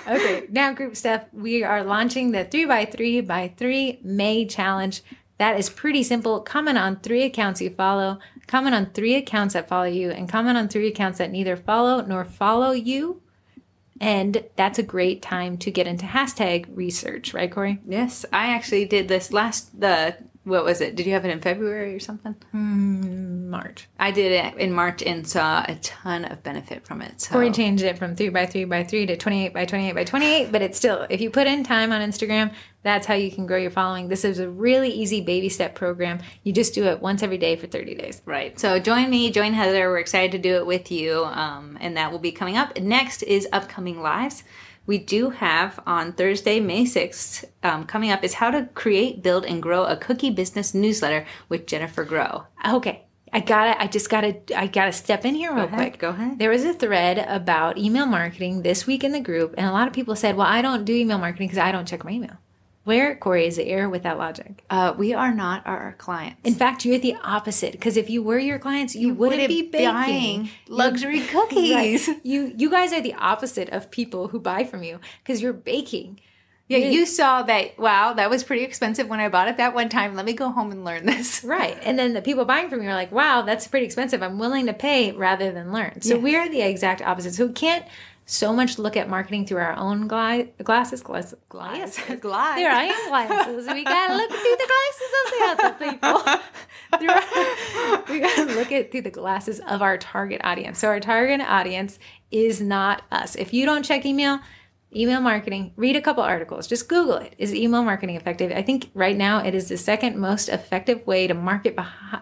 Okay. Now group stuff. We are launching the 3x3x3 May challenge. That is pretty simple. Comment on 3 accounts you follow, comment on 3 accounts that follow you, and comment on 3 accounts that neither follow nor follow you. And that's a great time to get into hashtag research, right, Corey? Yes, I actually did this what was it? Did you have it in February or something? March. I did it in March and saw a ton of benefit from it. So. Corey changed it from 3x3x3 to 28x28x28, but it's still, if you put in time on Instagram, that's how you can grow your following. This is a really easy baby step program. You just do it once every day for 30 days. Right. So join me, join Heather. We're excited to do it with you. And that will be coming up. Next is upcoming lives. We do have on Thursday, May 6th, coming up is how to create, build, and grow a cookie business newsletter with Jennifer Grow. Okay. I gotta step in here real quick. Go ahead. There was a thread about email marketing this week in the group, and a lot of people said, well, I don't do email marketing because I don't check my email. Where, Corey, is the error with that logic? We are not our clients. In fact, you're the opposite. Because if you were your clients, you wouldn't be buying luxury cookies. Right. You guys are the opposite of people who buy from you because you're baking. Yeah, you saw that, wow, that was pretty expensive when I bought it that one time. Let me go home and learn this. Right. And then the people buying from you are like, wow, that's pretty expensive. I'm willing to pay rather than learn. So we are the exact opposite. So we can't so much look at marketing through our own glasses. Yes, there I am, glasses. We gotta look through the glasses of the other people. We gotta look at through the glasses of our target audience. So our target audience is not us. If you don't check email marketing, read a couple articles. Just Google it. Is email marketing effective? I think right now it is the second most effective way to market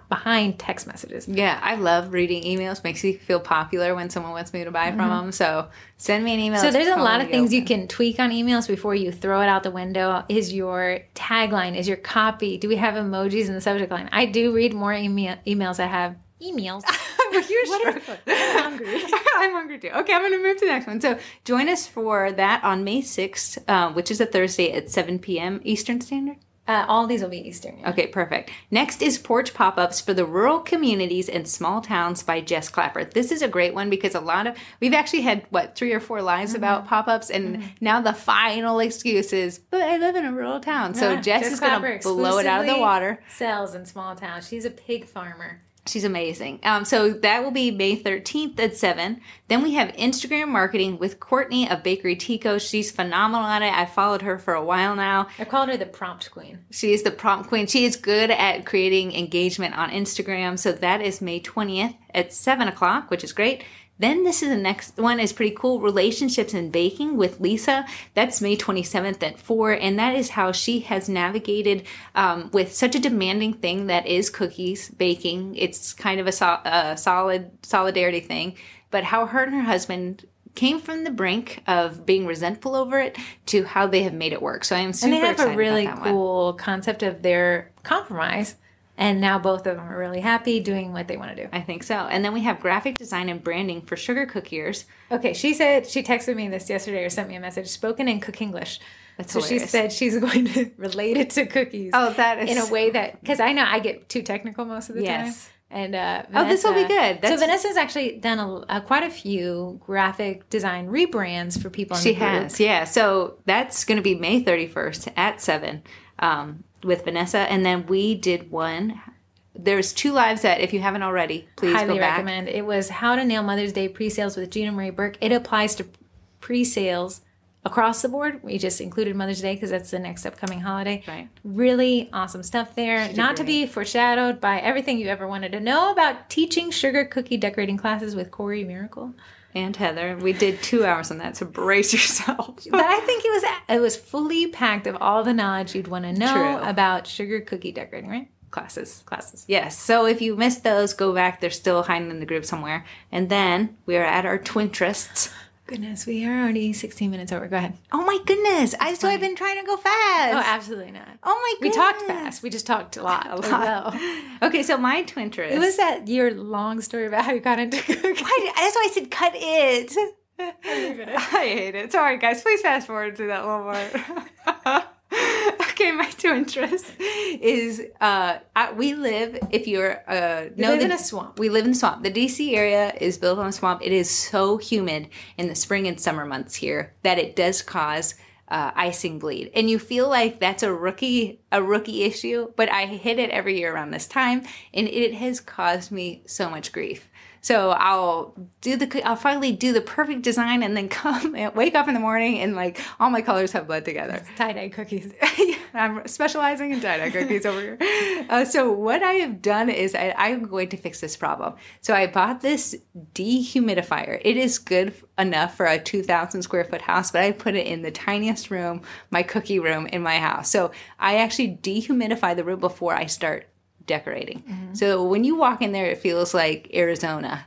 behind text messages. Yeah, I love reading emails. Makes me feel popular when someone wants me to buy from them. So send me an email. So there's a lot of things you can tweak on emails before you throw it out the window. Is your tagline, is your copy? Do we have emojis in the subject line? I do read more emails that have emails. I'm hungry. I'm hungry too. Okay, I'm going to move to the next one. So join us for that on May 6th, which is a Thursday at 7 p.m. Eastern Standard. All these will be Eastern. Yeah. Okay, perfect. Next is Porch Pop-Ups for the Rural Communities and Small Towns by Jess Clapper. This is a great one because we've actually had, 3 or 4 lives about pop-ups, and now the final excuse is, but I live in a rural town. So Jess is going to blow it out of the water. Sells in small towns. She's a pig farmer She's amazing. So that will be May 13th at 7. Then we have Instagram marketing with Courtney of Bakery Tico. She's phenomenal at it. I followed her for a while now. I called her the prompt queen. She is the prompt queen. She is good at creating engagement on Instagram. So that is May 20th at 7 o'clock, which is great. Then this is the next one is pretty cool. Relationships and Baking with Lisa. That's May 27th at 4. And that is how she has navigated with such a demanding thing that is cookies, baking. It's kind of a solidarity thing. But how her and her husband came from the brink of being resentful over it to how they have made it work. So I am super excited about that one. And they have a really cool concept of their compromise. And now both of them are really happy doing what they want to do. I think so. And then we have graphic design and branding for Sugar Cookiers. Okay, she said, she texted me this yesterday or sent me a message, spoken in Cook English. That's so hilarious. She said she's going to relate it to cookies. Oh, that is... in a way that, because I know I get too technical most of the time. And Vanessa, this will be good. So Vanessa's actually done quite a few graphic design rebrands for people in the group. She has, yeah. So that's going to be May 31st at 7. With Vanessa, and then we did one. There's 2 lives that, if you haven't already, please highly go back. recommend. It was How to Nail Mother's Day Pre-Sales with Gina Marie Burke. It applies to pre-sales across the board. We just included Mother's Day because that's the next upcoming holiday. Right. Really awesome stuff there. Not to be foreshadowed by everything you ever wanted to know about teaching sugar cookie decorating classes with Corrie Miracle. And Heather. We did 2 hours on that, so brace yourself. But I think it was fully packed of all the knowledge you'd want to know about sugar cookie decorating, right? Classes. Yes. So if you missed those, go back. They're still hiding in the group somewhere. And then we are at our Twinterests. Goodness, we are already 16 minutes over. Go ahead. Oh my goodness. So I've been trying to go fast. Oh, absolutely not. Oh my goodness. We talked fast. We just talked a lot. Okay, so my Twinterest. It was that your long story about how you got into cooking. That's why I said cut it. I hate it. Sorry, guys. Please fast forward to that little part. Okay, my Twinterest is we live. If you're live in a swamp. We live in the swamp. The DC area is built on a swamp. It is so humid in the spring and summer months here that it does cause icing bleed, and you feel like that's a rookie issue. But I hit it every year around this time, and it has caused me so much grief. So I'll finally do the perfect design and then come and wake up in the morning and like all my colors have bled together. It's tie-dye cookies. I'm specializing in tie-dye cookies over here. So what I have done is I'm going to fix this problem. So I bought this dehumidifier. It is good enough for a 2,000 square foot house, but I put it in the tiniest room, my cookie room in my house. So I actually dehumidify the room before I start decorating. Mm-hmm. So when you walk in there, it feels like Arizona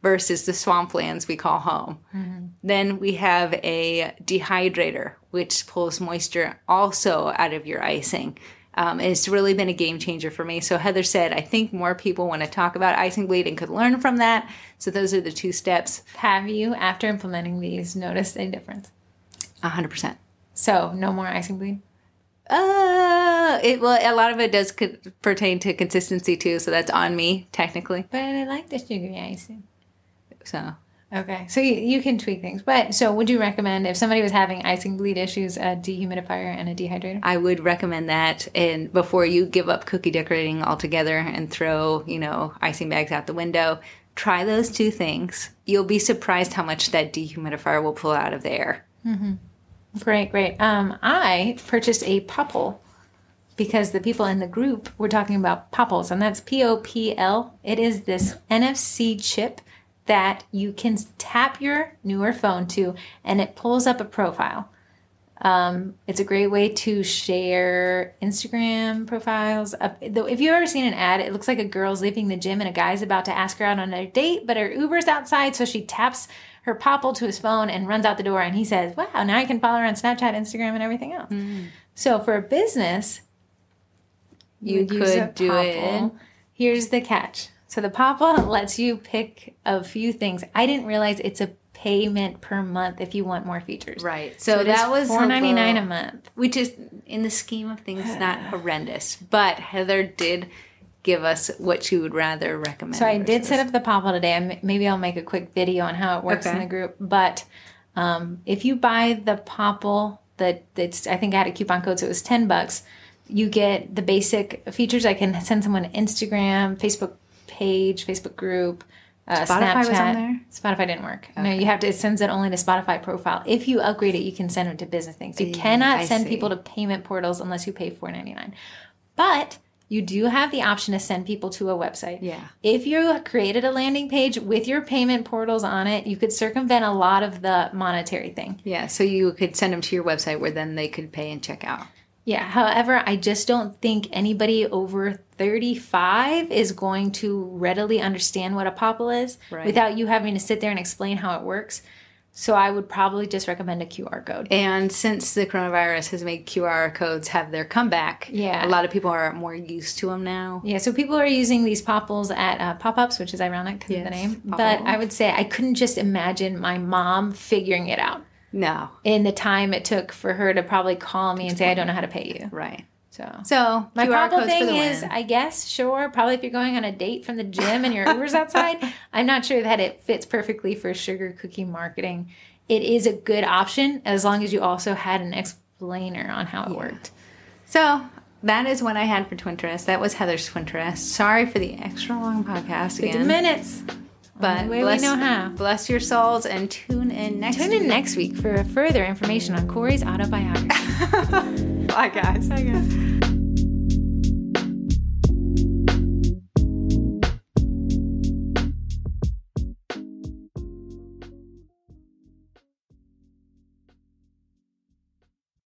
versus the swamplands we call home. Mm-hmm. Then we have a dehydrator, which pulls moisture also out of your icing. And it's really been a game changer for me. So Heather said, I think more people want to talk about icing bleed and could learn from that. So those are the 2 steps. Have you, after implementing these, noticed a difference? 100%. So no more icing bleed? A lot of it does pertain to consistency too, so that's on me technically. But I like the sugary icing. So okay, so you can tweak things. But so would you recommend if somebody was having icing bleed issues, a dehumidifier and a dehydrator? I would recommend that, and before you give up cookie decorating altogether and throw icing bags out the window, try those 2 things. You'll be surprised how much that dehumidifier will pull out of the air. Mm-hmm. Great. I purchased a popple because the people in the group were talking about popples, and that's POPL. It is this NFC chip that you can tap your newer phone to, and it pulls up a profile. It's a great way to share Instagram profiles. If you've ever seen an ad, it looks like a girl's leaving the gym and a guy's about to ask her out on a date, but her Uber's outside, so she taps her popple to his phone and runs out the door, and he says, wow, now I can follow her on Snapchat, Instagram, and everything else. Mm. So for a business, you could do it. Here's the catch. So the popple lets you pick a few things. I didn't realize it's a payment per month if you want more features. Right. So that was $4.99 a month. Which is, in the scheme of things, not horrendous. But Heather did give us what she would rather recommend. So I did set up the popple today. Maybe I'll make a quick video on how it works in the group. But if you buy the popple, I think I had a coupon code, so it was $10. You get the basic features. I can send someone Instagram, Facebook page, Facebook group, Spotify Snapchat. was on there? Spotify didn't work. Okay. No, you have to, it sends it only to Spotify profile. If you upgrade it, you can send them to business things. You cannot send people to payment portals unless you pay $4.99. But you do have the option to send people to a website. Yeah. If you created a landing page with your payment portals on it, you could circumvent a lot of the monetary thing. Yeah, so you could send them to your website where then they could pay and check out. Yeah, however, I just don't think anybody over 35 is going to readily understand what a popple is without you having to sit there and explain how it works. So I would probably just recommend a QR code. And since the coronavirus has made QR codes have their comeback, a lot of people are more used to them now. Yeah, so people are using these popples at pop-ups, which is ironic because of the name. Popple. But I would say I couldn't just imagine my mom figuring it out. No. In the time it took for her to probably call me and say, I don't know how to pay you. Right. So my popple thing is, I guess, sure, probably if you're going on a date from the gym and your Uber's outside, I'm not sure that it fits perfectly for sugar cookie marketing. It is a good option as long as you also had an explainer on how it worked. So that is what I had for Twinterests. That was Heather's Twinterests. Sorry for the extra long podcast 50 minutes. But we know how. Bless your souls and tune in next week for further information on Corrie's autobiography. Bye, guys. Bye, guys.